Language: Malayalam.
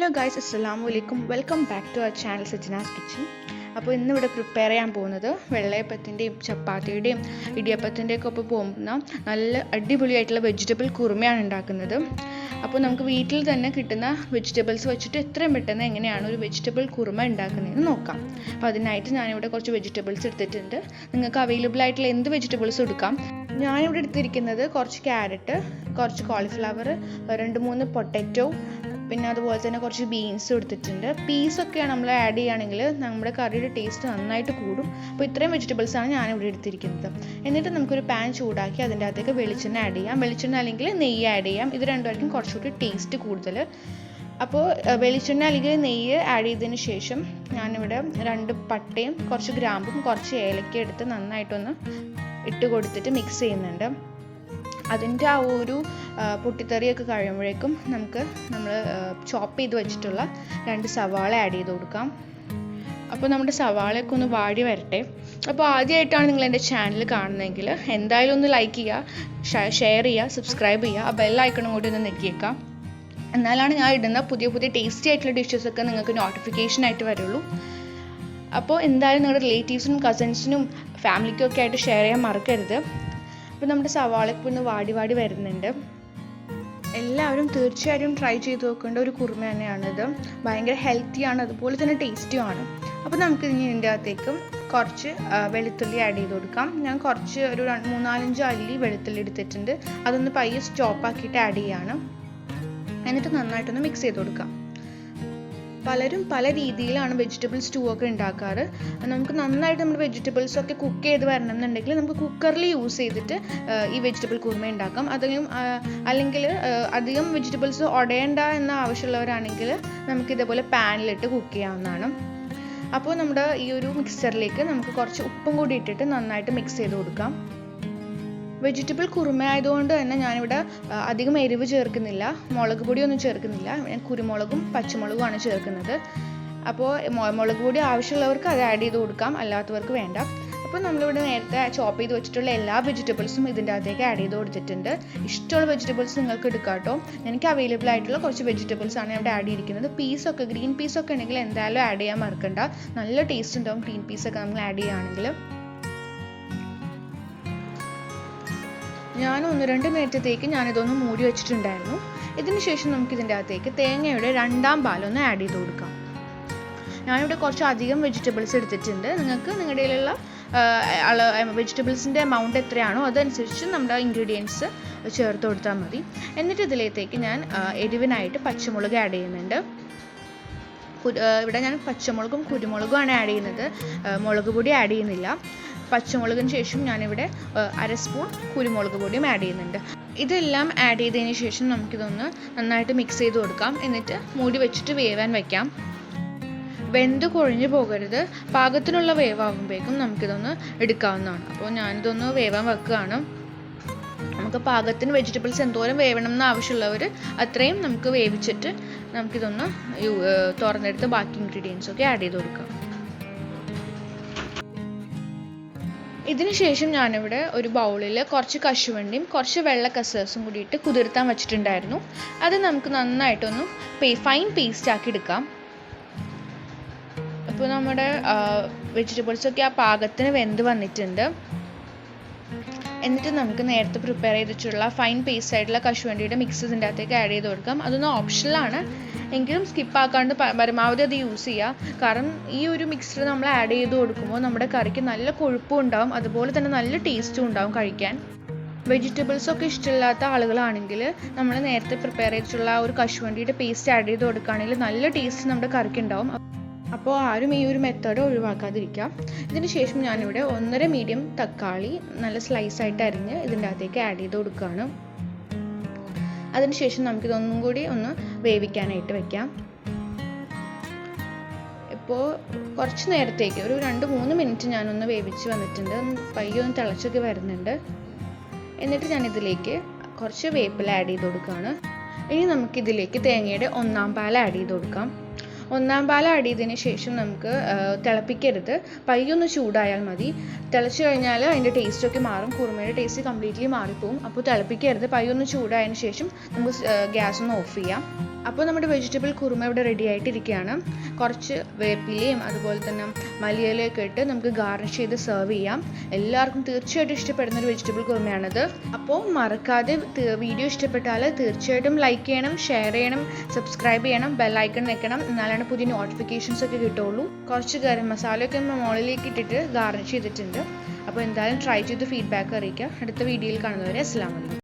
ഹലോ ഗൈസ്, അസ്സലാമു അലൈക്കും. Welcome back to our channel Sajna's kitchen. അപ്പോൾ ഇന്നിവിടെ പ്രിപ്പയർ ചെയ്യാൻ പോകുന്നത് വെള്ളയപ്പത്തിൻ്റെയും ചപ്പാത്തിയുടെയും ഇടിയപ്പത്തിൻ്റെയും ഒക്കെ ഒപ്പം പോകുന്ന നല്ല അടിപൊളിയായിട്ടുള്ള വെജിറ്റബിൾ കുറുമയാണ് ഉണ്ടാക്കുന്നത്. അപ്പോൾ നമുക്ക് വീട്ടിൽ തന്നെ കിട്ടുന്ന വെജിറ്റബിൾസ് വെച്ചിട്ട് എത്രയും പെട്ടെന്ന് എങ്ങനെയാണ് ഒരു വെജിറ്റബിൾ കുറുമ ഉണ്ടാക്കുന്നതെന്ന് നോക്കാം. അപ്പോൾ അതിനായിട്ട് ഞാനിവിടെ കുറച്ച് വെജിറ്റബിൾസ് എടുത്തിട്ടുണ്ട്. നിങ്ങൾക്ക് അവൈലബിൾ ആയിട്ടുള്ള എന്ത് വെജിറ്റബിൾസും എടുക്കാം. ഞാനിവിടെ എടുത്തിരിക്കുന്നത് കുറച്ച് ക്യാരറ്റ്, കുറച്ച് കോളിഫ്ലവർ, 2-3 പൊട്ടറ്റോ, പിന്നെ അതുപോലെ തന്നെ കുറച്ച് ബീൻസും എടുത്തിട്ടുണ്ട്. പീസൊക്കെയാണ് നമ്മൾ ആഡ് ചെയ്യുകയാണെങ്കിൽ നമ്മുടെ കറിയുടെ ടേസ്റ്റ് നന്നായിട്ട് കൂടും. അപ്പോൾ ഇത്രയും വെജിറ്റബിൾസാണ് ഞാനിവിടെ എടുത്തിരിക്കുന്നത്. എന്നിട്ട് നമുക്കൊരു പാൻ ചൂടാക്കി അതിൻ്റെ അകത്തേക്ക് വെളിച്ചെണ്ണ ആഡ് ചെയ്യാം. വെളിച്ചെണ്ണ അല്ലെങ്കിൽ നെയ്യ് ആഡ് ചെയ്യാം. ഇത് രണ്ടുമായിരിക്കും കുറച്ചുകൂടി ടേസ്റ്റ് കൂടുതൽ. അപ്പോൾ വെളിച്ചെണ്ണ അല്ലെങ്കിൽ നെയ്യ് ആഡ് ചെയ്തതിന് ശേഷം ഞാനിവിടെ 2 പട്ടയും കുറച്ച് ഗ്രാമ്പും കുറച്ച് ഏലക്ക എടുത്ത് നന്നായിട്ടൊന്ന് ഇട്ട് കൊടുത്തിട്ട് മിക്സ് ചെയ്യുന്നുണ്ട്. അതിൻ്റെ ആ ഒരു പൊട്ടിത്തെറിയൊക്കെ കഴിയുമ്പോഴേക്കും നമ്മൾ ചോപ്പ് ചെയ്ത് വെച്ചിട്ടുള്ള 2 സവാള ആഡ് ചെയ്ത് കൊടുക്കാം. അപ്പോൾ നമ്മുടെ സവാളയൊക്കെ ഒന്ന് വാടി വരട്ടെ. അപ്പോൾ ആദ്യമായിട്ടാണ് നിങ്ങൾ എൻ്റെ ചാനൽ കാണുന്നതെങ്കിൽ എന്തായാലും ഒന്ന് ലൈക്ക് ചെയ്യുക, ഷെയർ ചെയ്യുക, സബ്സ്ക്രൈബ് ചെയ്യുക. ആ ബെല്ലൈക്കണും കൂടി ഒന്ന് നെക്കിയേക്കാം. എന്നാലാണ് ഞാൻ ഇടുന്ന പുതിയ ടേസ്റ്റി ആയിട്ടുള്ള ഡിഷസൊക്കെ നിങ്ങൾക്ക് നോട്ടിഫിക്കേഷനായിട്ട് വരുള്ളൂ. അപ്പോൾ എന്തായാലും നിങ്ങളുടെ റിലേറ്റീവ്സിനും കസിൻസിനും ഫാമിലിക്കും ഒക്കെ ആയിട്ട് ഷെയർ ചെയ്യാൻ മറക്കരുത്. അപ്പോൾ നമ്മുടെ സവാളയ്ക്ക് ഒന്ന് വാടി വരുന്നുണ്ട്. എല്ലാവരും തീർച്ചയായും ട്രൈ ചെയ്ത് നോക്കേണ്ട ഒരു കുറുമ തന്നെയാണിത്. ഭയങ്കര ഹെൽത്തിയാണ്, അതുപോലെ തന്നെ ടേസ്റ്റിയുമാണ്. അപ്പോൾ നമുക്ക് ഇനി ഇതിൻ്റെ അകത്തേക്ക് കുറച്ച് വെളുത്തുള്ളി ആഡ് ചെയ്ത് കൊടുക്കാം. ഞാൻ കുറച്ച് ഒരു 3-4 അല്ലി വെളുത്തുള്ളി എടുത്തിട്ടുണ്ട്. അതൊന്ന് പയ്യെ സ്റ്റോപ്പാക്കിയിട്ട് ആഡ് ചെയ്യാണ്. എന്നിട്ട് നന്നായിട്ടൊന്ന് മിക്സ് ചെയ്ത് കൊടുക്കാം. പലരും പല രീതിയിലാണ് വെജിറ്റബിൾ സ്റ്റൂ ഒക്കെ ഉണ്ടാക്കാറ്. നമുക്ക് നന്നായിട്ട് നമ്മുടെ വെജിറ്റബിൾസൊക്കെ കുക്ക് ചെയ്ത് വരണം എന്നുണ്ടെങ്കിൽ നമുക്ക് കുക്കറിൽ യൂസ് ചെയ്തിട്ട് ഈ വെജിറ്റബിൾ കുറുമ ഉണ്ടാക്കാം. അല്ലെങ്കിൽ അധികം വെജിറ്റബിൾസ് ഉടയണ്ട എന്ന ആവശ്യമുള്ളവരാണെങ്കിൽ നമുക്ക് ഇതേപോലെ പാനിലിട്ട് കുക്ക് ചെയ്യാവുന്നതാണ്. അപ്പോൾ നമ്മുടെ ഈ ഒരു മിക്സറിലേക്ക് നമുക്ക് കുറച്ച് ഉപ്പും കൂടി ഇട്ടിട്ട് നന്നായിട്ട് മിക്സ് ചെയ്ത് കൊടുക്കാം. വെജിറ്റബിൾ കുറുമ ആയതുകൊണ്ട് തന്നെ ഞാനിവിടെ അധികം എരിവ് ചേർക്കുന്നില്ല, മുളക് പൊടിയൊന്നും ചേർക്കുന്നില്ല. ഞാൻ കുരുമുളകും പച്ചമുളകുമാണ് ചേർക്കുന്നത്. അപ്പോൾ മുളക് പൊടി ആവശ്യമുള്ളവർക്ക് അത് ആഡ് ചെയ്ത് കൊടുക്കാം, അല്ലാത്തവർക്ക് വേണ്ട. അപ്പോൾ നമ്മളിവിടെ നേരത്തെ ചോപ്പ് ചെയ്ത് വെച്ചിട്ടുള്ള എല്ലാ വെജിറ്റബിൾസും ഇതിൻ്റെ അകത്തേക്ക് ആഡ് ചെയ്ത് കൊടുത്തിട്ടുണ്ട്. ഇഷ്ടമുള്ള വെജിറ്റബിൾസ് നിങ്ങൾക്ക് എടുക്കാം കേട്ടോ. എനിക്ക് അവൈലബിൾ ആയിട്ടുള്ള കുറച്ച് വെജിറ്റബിൾസാണ് ഇവിടെ ആഡ് ചെയ്തിരിക്കുന്നത്. ഗ്രീൻ പീസൊക്കെ ഉണ്ടെങ്കിൽ എന്തായാലും ആഡ് ചെയ്യാൻ മറക്കണ്ട. നല്ല ടേസ്റ്റ് ഉണ്ടാവും ഗ്രീൻ പീസൊക്കെ നമ്മൾ ആഡ് ചെയ്യുകയാണെങ്കിൽ. ഞാൻ 1-2 മിനിറ്റത്തേക്ക് ഞാനിതൊന്ന് മൂടി വെച്ചിട്ടുണ്ടായിരുന്നു. ഇതിന് ശേഷം നമുക്ക് ഇതിൻ്റെ അകത്തേക്ക് തേങ്ങയുടെ 2ാം പാലൊന്ന് ആഡ് ചെയ്ത് കൊടുക്കാം. ഞാനിവിടെ കുറച്ച് അധികം വെജിറ്റബിൾസ് എടുത്തിട്ടുണ്ട്. നിങ്ങൾക്ക് നിങ്ങളുടെ കയ്യിലുള്ള വെജിറ്റബിൾസിൻ്റെ എമൗണ്ട് എത്രയാണോ അതനുസരിച്ച് നമ്മുടെ ഇൻഗ്രീഡിയൻസ് ചേർത്ത് കൊടുത്താൽ മതി. എന്നിട്ട് ഇതിലേക്ക് ഞാൻ എരിവിനായിട്ട് പച്ചമുളക് ആഡ് ചെയ്യുന്നുണ്ട്. ഇവിടെ ഞാൻ പച്ചമുളകും കുരുമുളകുമാണ് ആഡ് ചെയ്യുന്നത്, മുളക് പൊടി ആഡ് ചെയ്യുന്നില്ല. പച്ചമുളകിന് ശേഷം ഞാനിവിടെ 1/2 സ്പൂൺ കുരുമുളക് പൊടിയും ആഡ് ചെയ്യുന്നുണ്ട്. ഇതെല്ലാം ആഡ് ചെയ്തതിന് ശേഷം നമുക്കിതൊന്ന് നന്നായിട്ട് മിക്സ് ചെയ്ത് കൊടുക്കാം. എന്നിട്ട് മൂടി വെച്ചിട്ട് വേവാൻ വയ്ക്കാം. വെന്ത് കുഴഞ്ഞു പോകരുത്. പാകത്തിനുള്ള വേവാകുമ്പോഴേക്കും നമുക്കിതൊന്ന് എടുക്കാവുന്നതാണ്. അപ്പോൾ ഞാനിതൊന്ന് വേവാൻ വെക്കുകയാണ്. നമുക്ക് പാകത്തിന് വെജിറ്റബിൾസ് എന്തോരം വേവണം എന്ന് ആവശ്യമുള്ളവർ അത്രയും നമുക്ക് വേവിച്ചിട്ട് നമുക്കിതൊന്ന് തുറന്നെടുത്ത് ബാക്കി ഇൻഗ്രീഡിയൻസൊക്കെ ആഡ് ചെയ്ത് കൊടുക്കാം. ഇതിന് ശേഷം ഞാനിവിടെ ഒരു ബൗളിൽ കുറച്ച് കശുവണ്ടിയും കുറച്ച് വെള്ള കസേഴ്സും കൂടിയിട്ട് കുതിർത്താൻ വെച്ചിട്ടുണ്ടായിരുന്നു. അത് നമുക്ക് നന്നായിട്ടൊന്ന് ഫൈൻ പേസ്റ്റ് ആക്കി എടുക്കാം. അപ്പോൾ നമ്മുടെ വെജിറ്റബിൾസൊക്കെ ആ പാകത്തിന് വെന്ത് വന്നിട്ടുണ്ട്. എന്നിട്ട് നമുക്ക് നേരത്തെ പ്രിപ്പയർ ചെയ്തിട്ടുള്ള ഫൈൻ പേസ്റ്റ് ആയിട്ടുള്ള കശുവണ്ടിയുടെ മിക്സ് ഇതിൻ്റെ അകത്തേക്ക് ആഡ് ചെയ്ത് കൊടുക്കാം. അതൊന്ന് ഓപ്ഷണലാണ്, എങ്കിലും സ്കിപ്പാക്കാണ്ട് പരമാവധി അത് യൂസ് ചെയ്യുക. കാരണം ഈ ഒരു മിക്സർ നമ്മൾ ആഡ് ചെയ്ത് കൊടുക്കുമ്പോൾ നമ്മുടെ കറിക്ക് നല്ല കൊഴുപ്പും ഉണ്ടാവും, അതുപോലെ തന്നെ നല്ല ടേസ്റ്റും ഉണ്ടാവും കഴിക്കാൻ. വെജിറ്റബിൾസൊക്കെ ഇഷ്ടമില്ലാത്ത ആളുകളാണെങ്കിൽ നമ്മൾ നേരത്തെ പ്രിപ്പയർ ചെയ്തിട്ടുള്ള ഒരു കശുവണ്ടിയുടെ പേസ്റ്റ് ആഡ് ചെയ്ത് കൊടുക്കുകയാണെങ്കിൽ നല്ല ടേസ്റ്റ് നമ്മുടെ കറിക്ക് ഉണ്ടാവും. അപ്പോൾ ആരും ഈ ഒരു മെത്തേഡ് ഒഴിവാക്കാതിരിക്കാം. ഇതിന് ശേഷം ഞാനിവിടെ 1.5 മീഡിയം തക്കാളി നല്ല സ്ലൈസായിട്ട് അരിഞ്ഞ് ഇതിൻ്റെ അകത്തേക്ക് ആഡ് ചെയ്ത് കൊടുക്കുകയാണ്. അതിനുശേഷം നമുക്കിതൊന്നും കൂടി ഒന്ന് വേവിക്കാനായിട്ട് വെക്കാം. ഇപ്പോൾ കുറച്ച് നേരത്തേക്ക് ഒരു 2-3 മിനിറ്റ് ഞാനൊന്ന് വേവിച്ച് വന്നിട്ടുണ്ട്. പയ്യെ ഒന്ന് തിളച്ചൊക്കെ വരുന്നുണ്ട്. എന്നിട്ട് ഞാനിതിലേക്ക് കുറച്ച് വേപ്പില ആഡ് ചെയ്ത് കൊടുക്കുകയാണ്. ഇനി നമുക്കിതിലേക്ക് തേങ്ങയുടെ 1ാം പാൽ ആഡ് ചെയ്ത് കൊടുക്കാം. ഒന്നാം പാൽ ആഡ് ചെയ്തതിന് ശേഷം നമുക്ക് തിളപ്പിക്കരുത്, പയ്യൊന്ന് ചൂടായാൽ മതി. തിളച്ച് കഴിഞ്ഞാൽ അതിൻ്റെ ടേസ്റ്റൊക്കെ മാറും, കുറുമയുടെ ടേസ്റ്റ് കംപ്ലീറ്റ്ലി മാറിപ്പോവും. അപ്പോൾ തിളപ്പിക്കരുത്, പയ്യൊന്ന് ചൂടായതിന് ശേഷം നമുക്ക് ഗ്യാസ് ഒന്ന് ഓഫ് ചെയ്യാം. അപ്പോൾ നമ്മുടെ വെജിറ്റബിൾ കുറുമ ഇവിടെ റെഡി ആയിട്ടിരിക്കുകയാണ്. കുറച്ച് വേപ്പിലയും അതുപോലെ തന്നെ മല്ലിയിലയൊക്കെ ഇട്ട് നമുക്ക് ഗാർണിഷ് ചെയ്ത് സെർവ് ചെയ്യാം. എല്ലാവർക്കും തീർച്ചയായിട്ടും ഇഷ്ടപ്പെടുന്ന ഒരു വെജിറ്റബിൾ കുറുമയാണിത്. അപ്പോൾ മറക്കാതെ വീഡിയോ ഇഷ്ടപ്പെട്ടാൽ തീർച്ചയായിട്ടും ലൈക്ക് ചെയ്യണം, ഷെയർ ചെയ്യണം, സബ്സ്ക്രൈബ് ചെയ്യണം, ബെല്ലൈക്കൺ വെക്കണം, എന്നാലാണ് പുതിയ നോട്ടിഫിക്കേഷൻസ് ഒക്കെ കിട്ടുള്ളൂ. കുറച്ച് ഗരം മസാലയൊക്കെ മുകളിലേക്ക് ഇട്ടിട്ട് ഗാർണിഷ് ചെയ്തിട്ടുണ്ട്. അപ്പോൾ എന്തായാലും ട്രൈ ചെയ്ത് ഫീഡ്ബാക്ക് അറിയിക്കുക. അടുത്ത വീഡിയോയിൽ കാണുന്നവരെ അസ്സലാമു അലൈക്കും.